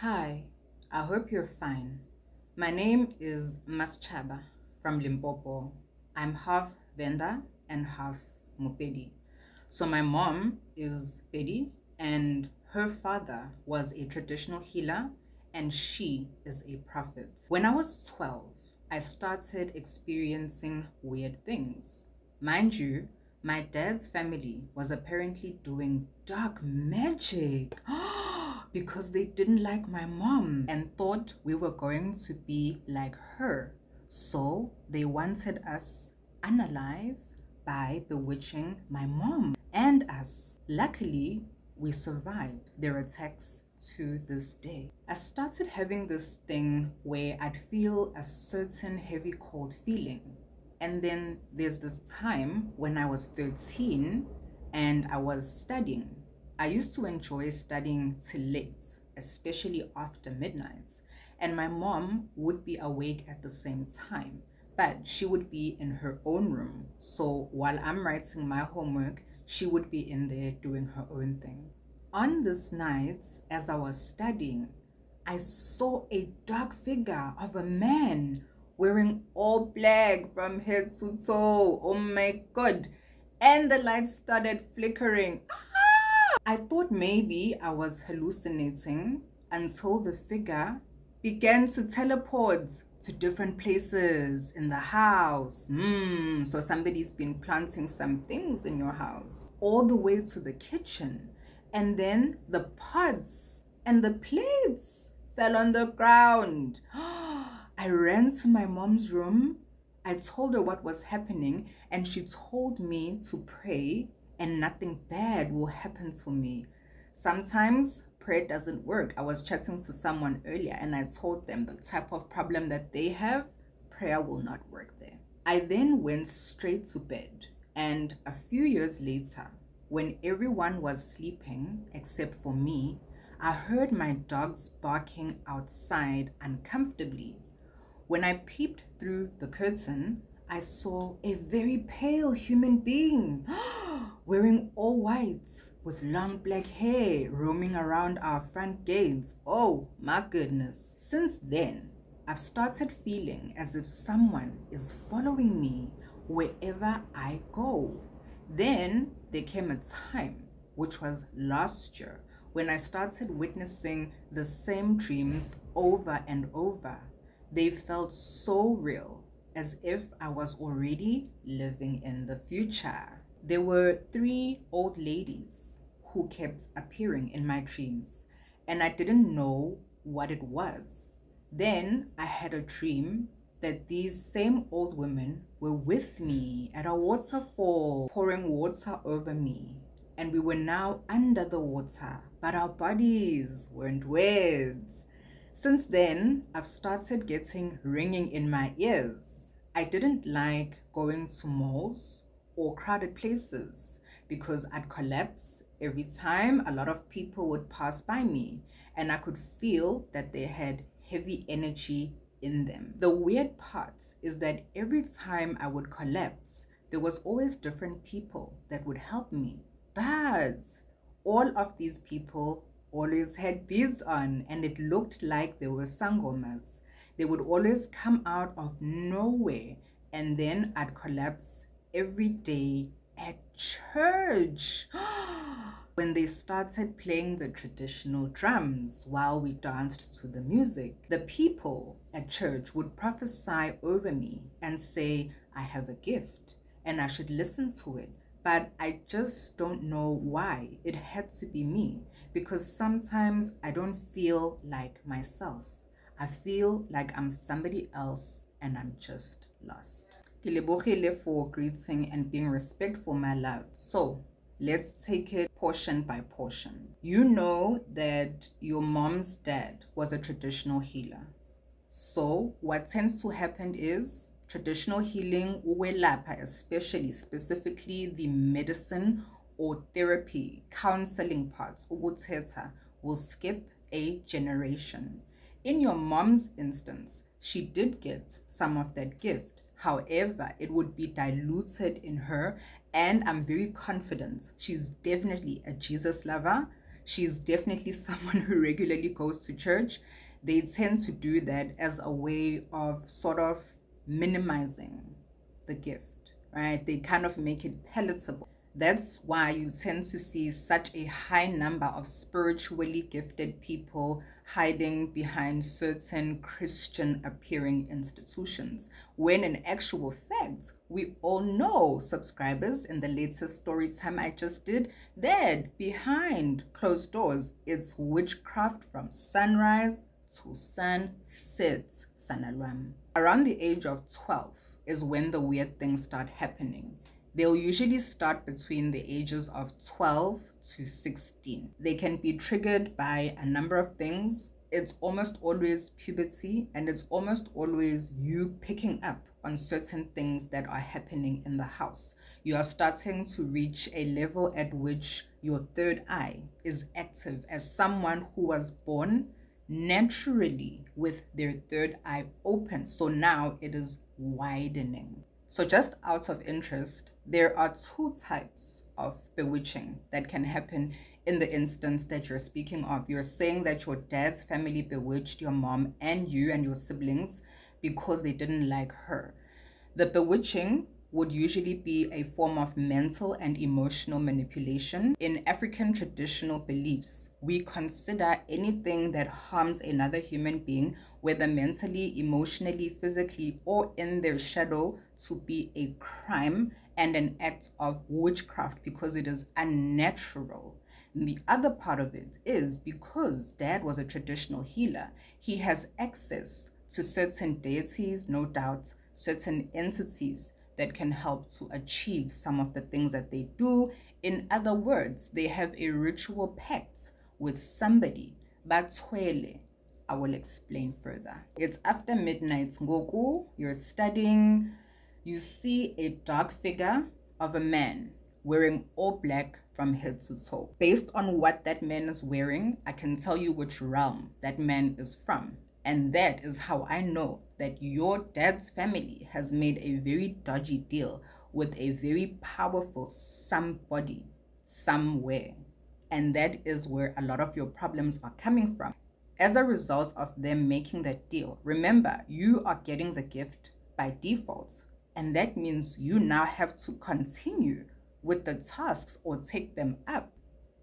Hi, I hope you're fine. My name is Maschaba from Limpopo. I'm half Venda and half Mupedi. So my mom is Pedi and her father was a traditional healer and she is a prophet. When I was 12, I started experiencing weird things. Mind you, my dad's family was apparently doing dark magic because they didn't like my mom and thought we were going to be like her. So they wanted us unalive by bewitching my mom and us. Luckily, we survived their attacks to this day. I started having this thing where I'd feel a certain heavy cold feeling. And then there's this time when I was 13 and I was studying. I used to enjoy studying till late, especially after midnight. And my mom would be awake at the same time, but she would be in her own room. So while I'm writing my homework, she would be in there doing her own thing. On this night, as I was studying, I saw a dark figure of a man wearing all black from head to toe. Oh my God. And the light started flickering. I thought maybe I was hallucinating until the figure began to teleport to different places in the house. So somebody's been planting some things in your house, all the way to the kitchen. And then the pots and the plates fell on the ground. I ran to my mom's room. I told her what was happening, and she told me to pray and nothing bad will happen to me. Sometimes prayer doesn't work. I was chatting to someone earlier and I told them the type of problem that they have, prayer will not work there. I then went straight to bed, and a few years later, when everyone was sleeping except for me, I heard my dogs barking outside uncomfortably. When I peeped through the curtain, I saw a very pale human being wearing all white with long black hair roaming around our front gates. Oh my goodness. Since then, I've started feeling as if someone is following me wherever I go. Then there came a time, which was last year, when I started witnessing the same dreams over and over. They felt so real, as if I was already living in the future. There were 3 old ladies who kept appearing in my dreams, and I didn't know what it was. Then I had a dream that these same old women were with me at a waterfall, pouring water over me. And we were now under the water, but our bodies weren't wet. Since then, I've started getting ringing in my ears. I didn't like going to malls or crowded places because I'd collapse every time a lot of people would pass by me, and I could feel that they had heavy energy in them. The weird part is that every time I would collapse, there was always different people that would help me. But all of these people always had beads on, and it looked like they were sangomas. They would always come out of nowhere, and then I'd collapse every day at church when they started playing the traditional drums while we danced to the music. The people at church would prophesy over me and say I have a gift and I should listen to it. But I just don't know why it had to be me, because sometimes I don't feel like myself. I feel like I'm somebody else and I'm just lost. Ke lebogile for greeting and being respectful, my love. So let's take it portion by portion. You know that your mom's dad was a traditional healer. So what tends to happen is traditional healing, ukwelapha especially, specifically the medicine or therapy, counseling parts, ukuthetha, will skip a generation. In your mom's instance, she did get some of that gift. However, it would be diluted in her, and I'm very confident she's definitely a Jesus lover. she's definitely someone who regularly goes to church. They tend to do that as a way of sort of minimizing the gift, right? They kind of make it palatable. That's why you tend to see such a high number of spiritually gifted people hiding behind certain Christian appearing institutions, when in actual fact, we all know, subscribers, in the latest story time I just did, that behind closed doors, it's witchcraft from sunrise to sunset, sanalwam. Around the age of 12 is when the weird things start happening. They'll usually start between the ages of 12 to 16. They can be triggered by a number of things. It's almost always puberty, and it's almost always you picking up on certain things that are happening in the house. You are starting to reach a level at which your third eye is active as someone who was born naturally with their third eye open. So now it is widening. So just out of interest, there are two types of bewitching that can happen in the instance that you're speaking of. You're saying that your dad's family bewitched your mom and you and your siblings because they didn't like her. The bewitching would usually be a form of mental and emotional manipulation. In African traditional beliefs, we consider anything that harms another human being, whether mentally, emotionally, physically, or in their shadow, to be a crime and an act of witchcraft because it is unnatural. And the other part of it is because Dad was a traditional healer, he has access to certain deities, no doubt, certain entities that can help to achieve some of the things that they do. In other words, they have a ritual pact with somebody. Batwele, I will explain further. It's after midnight. Ngoku, you're studying. You see a dark figure of a man wearing all black from head to toe. Based on what that man is wearing, I can tell you which realm that man is from. And that is how I know that your dad's family has made a very dodgy deal with a very powerful somebody somewhere. And that is where a lot of your problems are coming from. As a result of them making that deal, remember, you are getting the gift by default. And that means you now have to continue with the tasks or take them up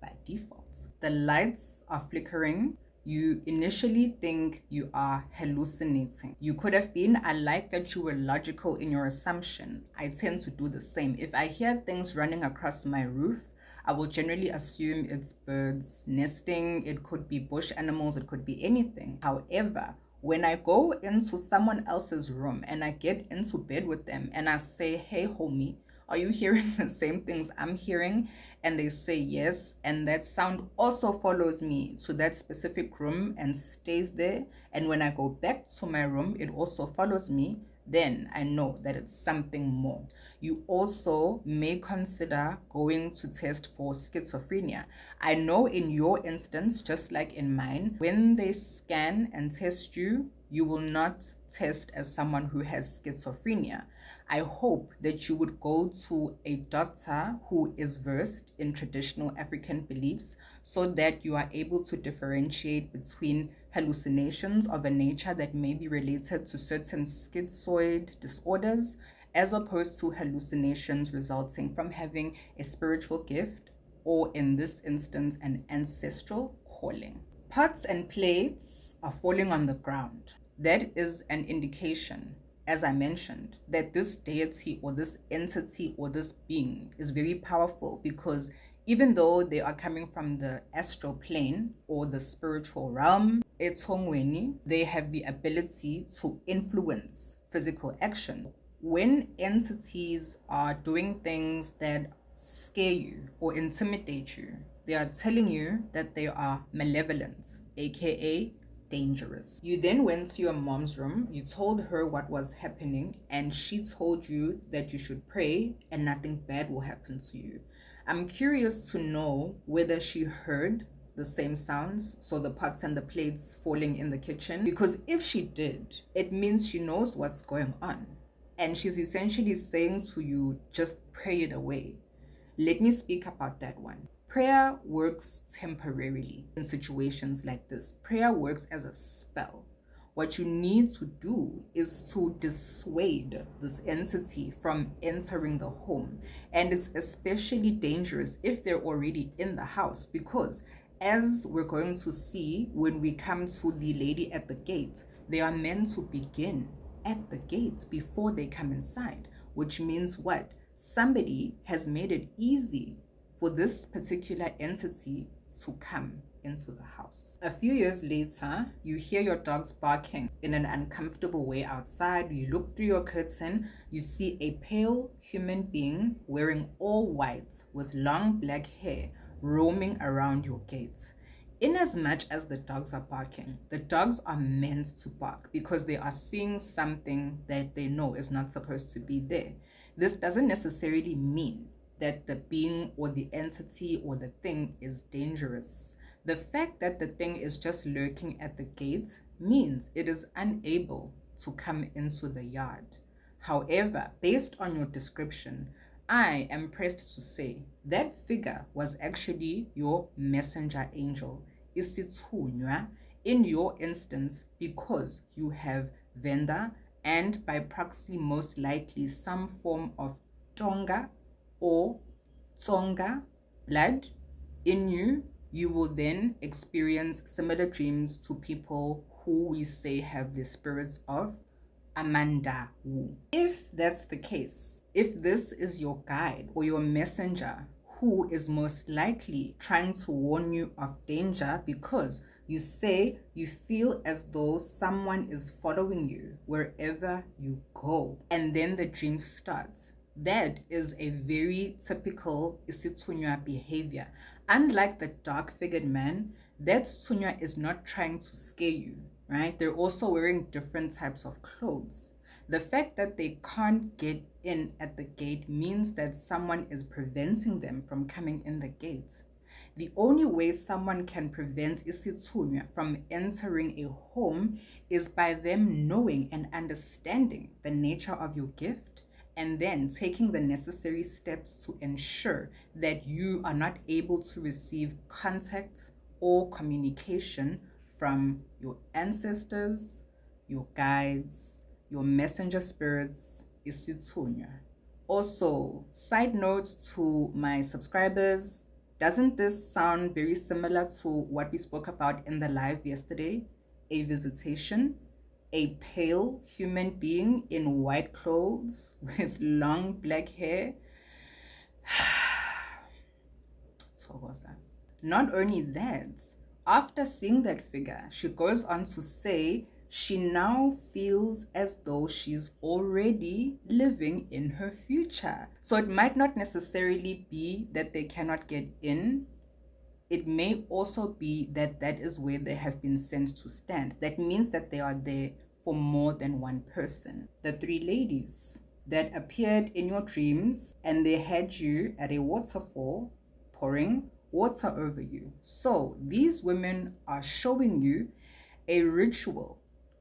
by default. The lights are flickering. You initially think you are hallucinating. You could have been. I like that you were logical in your assumption. I tend to do the same. If I hear things running across my roof, I will generally assume it's birds nesting. It could be bush animals. It could be anything. However, when I go into someone else's room and I get into bed with them and I say, hey, homie, are you hearing the same things I'm hearing? And they say yes, and that sound also follows me to that specific room and stays there. And when I go back to my room, it also follows me. Then I know that it's something more. You also may consider going to test for schizophrenia. I know in your instance, just like in mine, when they scan and test you, you will not test as someone who has schizophrenia. I hope that you would go to a doctor who is versed in traditional African beliefs so that you are able to differentiate between hallucinations of a nature that may be related to certain schizoid disorders as opposed to hallucinations resulting from having a spiritual gift or, in this instance, an ancestral calling. Pots and plates are falling on the ground. That is an indication, as I mentioned, that this deity or this entity or this being is very powerful, because even though they are coming from the astral plane or the spiritual realm, they have the ability to influence physical action. When entities are doing things that scare you or intimidate you, they are telling you that they are malevolent, aka dangerous. You then went to your mom's room, you told her what was happening, and she told you that you should pray and nothing bad will happen to you. I'm curious to know whether she heard the same sounds, so the pots and the plates falling in the kitchen, because if she did, it means she knows what's going on. And she's essentially saying to you, just pray it away. Let me speak about that one. Prayer works temporarily in situations like this. Prayer works as a spell. What you need to do is to dissuade this entity from entering the home. And it's especially dangerous if they're already in the house, because as we're going to see when we come to the lady at the gate, they are meant to begin at the gate before they come inside, which means what? Somebody has made it easy for this particular entity to come into the house. A few years later, you hear your dogs barking in an uncomfortable way outside. You look through your curtain, you see a pale human being wearing all white with long black hair roaming around your gate. In as much as the dogs are barking, the dogs are meant to bark because they are seeing something that they know is not supposed to be there. This doesn't necessarily mean that the being or the entity or the thing is dangerous. The fact that the thing is just lurking at the gate means it is unable to come into the yard. However, based on your description, I am pressed to say that figure was actually your messenger angel, Isithwalo, in your instance, because you have Venda and by proxy most likely some form of Tonga or Tsonga blood in you. You will then experience similar dreams to people who we say have the spirits of Amanda Wu. If that's the case, if this is your guide or your messenger who is most likely trying to warn you of danger because you say you feel as though someone is following you wherever you go, and then the dream starts, that is a very typical Isithwalo behavior. Unlike the dark-figured man, that Tsunya is not trying to scare you, right? They're also wearing different types of clothes. The fact that they can't get in at the gate means that someone is preventing them from coming in the gate. The only way someone can prevent Isithwalo from entering a home is by them knowing and understanding the nature of your gift, and then taking the necessary steps to ensure that you are not able to receive contact or communication from your ancestors, your guides, your messenger spirits, Isithwalo. Also, side note to my subscribers, doesn't this sound very similar to what we spoke about in the live yesterday? A visitation? A pale human being in white clothes with long black hair. Not only that, after seeing that figure, she goes on to say she now feels as though she's already living in her future. So it might not necessarily be that they cannot get in. It may also be that that is where they have been sent to stand. That means that they are there for more than one person. The three ladies that appeared in your dreams, and they had you at a waterfall pouring water over you. So these women are showing you a ritual,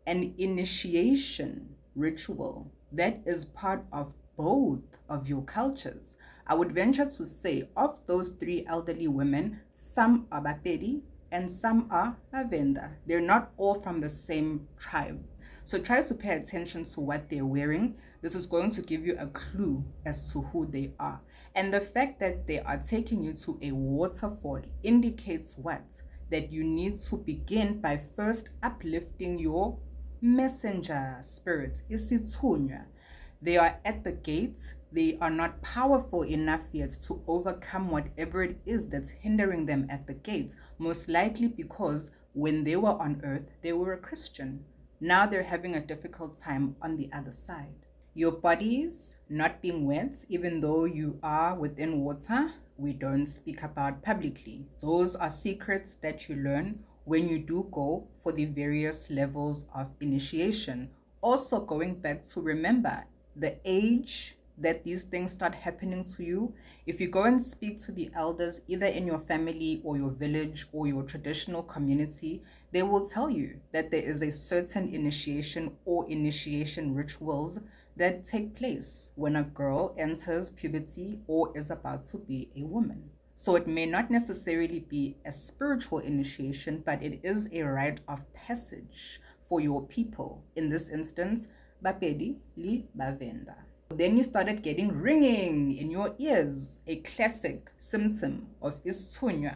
an initiation ritual that is part of both of your cultures. I would venture to say of those three elderly women, some are Bapedi and some are Lavenda. They're not all from the same tribe. So try to pay attention to what they're wearing. This is going to give you a clue as to who they are. And the fact that they are taking you to a waterfall indicates what? That you need to begin by first uplifting your messenger spirit, Isithwalo. They are at the gate. They are not powerful enough yet to overcome whatever it is that's hindering them at the gate, most likely because when they were on earth, they were a Christian. Now they're having a difficult time on the other side. Your bodies not being wet, even though you are within water, we don't speak about publicly. Those are secrets that you learn when you do go for the various levels of initiation. Also, going back to remember the age that these things start happening to you. If you go and speak to the elders, either in your family or your village or your traditional community, they will tell you that there is a certain initiation or initiation rituals that take place when a girl enters puberty or is about to be a woman. So it may not necessarily be a spiritual initiation, but it is a rite of passage for your people. In this instance, Bapedi li Bavenda. Then you started getting ringing in your ears, a classic symptom of Isithwalo.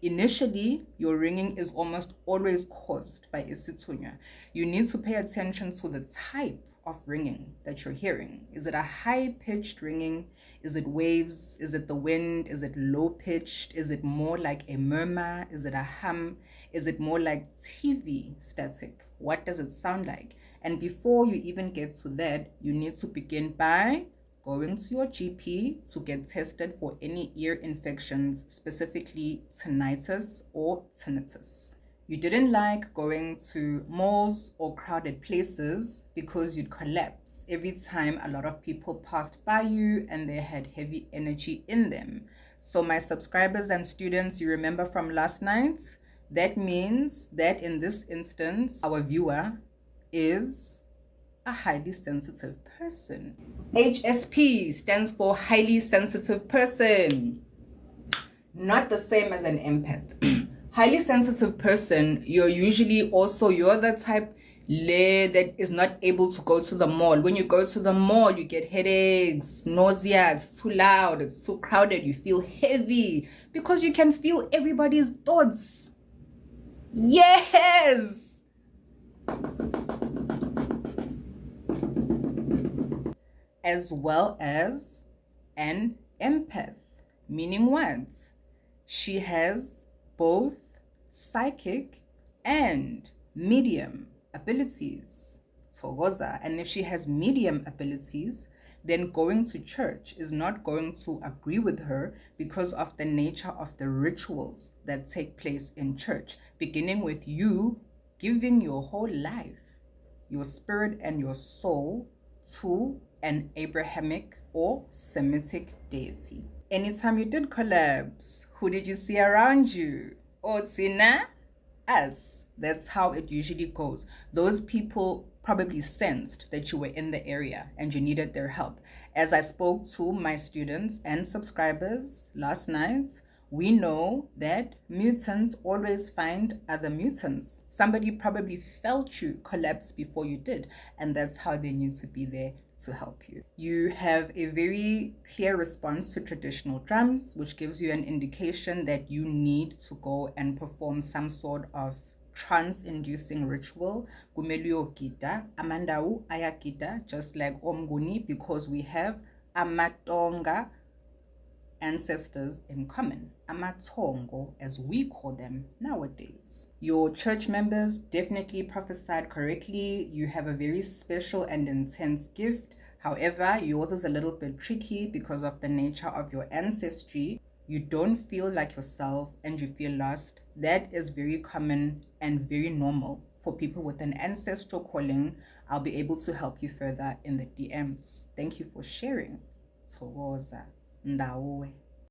Initially, your ringing is almost always caused by Isithwalo. You need to pay attention to the type of ringing that you're hearing. Is it a high-pitched ringing? Is it waves? Is it the wind? Is it low-pitched? Is it more like a murmur? Is it a hum? Is it more like TV static? What does it sound like? And before you even get to that, you need to begin by going to your GP to get tested for any ear infections, specifically tinnitus or tinnitus. You didn't like going to malls or crowded places because you'd collapse every time a lot of people passed by you and they had heavy energy in them. So my subscribers and students, you remember from last night, that means that in this instance, our viewer is a highly sensitive person. HSP stands for highly sensitive person. Not the same as an empath. Highly sensitive person, you're the type that is not able to go to the mall. When you go to the mall, you get headaches, nausea, it's too loud, it's too crowded, you feel heavy because you can feel everybody's thoughts. Yes! As well as an empath, meaning what? She has both psychic and medium abilities. Togoza. And if she has medium abilities, then going to church is not going to agree with her because of the nature of the rituals that take place in church, beginning with you giving your whole life, your spirit and your soul to an Abrahamic or Semitic deity. Anytime you did collapse, who did you see around you? Otina? Us. That's how it usually goes. Those people probably sensed that you were in the area and you needed their help. As I spoke to my students and subscribers last night, we know that mutants always find other mutants. Somebody probably felt you collapse before you did, and that's how they need to be there to help you. You have a very clear response to traditional drums, which gives you an indication that you need to go and perform some sort of trance-inducing ritual. Kumeliyo gita, amandau ayagita, just like Omguni, because we have Amatonga ancestors in common, Amatongo as we call them nowadays. Your church members definitely prophesied correctly. You have a very special and intense gift. However, yours is a little bit tricky because of the nature of your ancestry. You don't feel like yourself and you feel lost. That is very common and very normal for people with an ancestral calling. I'll be able to help you further in the DMs. Thank you for sharing. Togoza. Ndawe.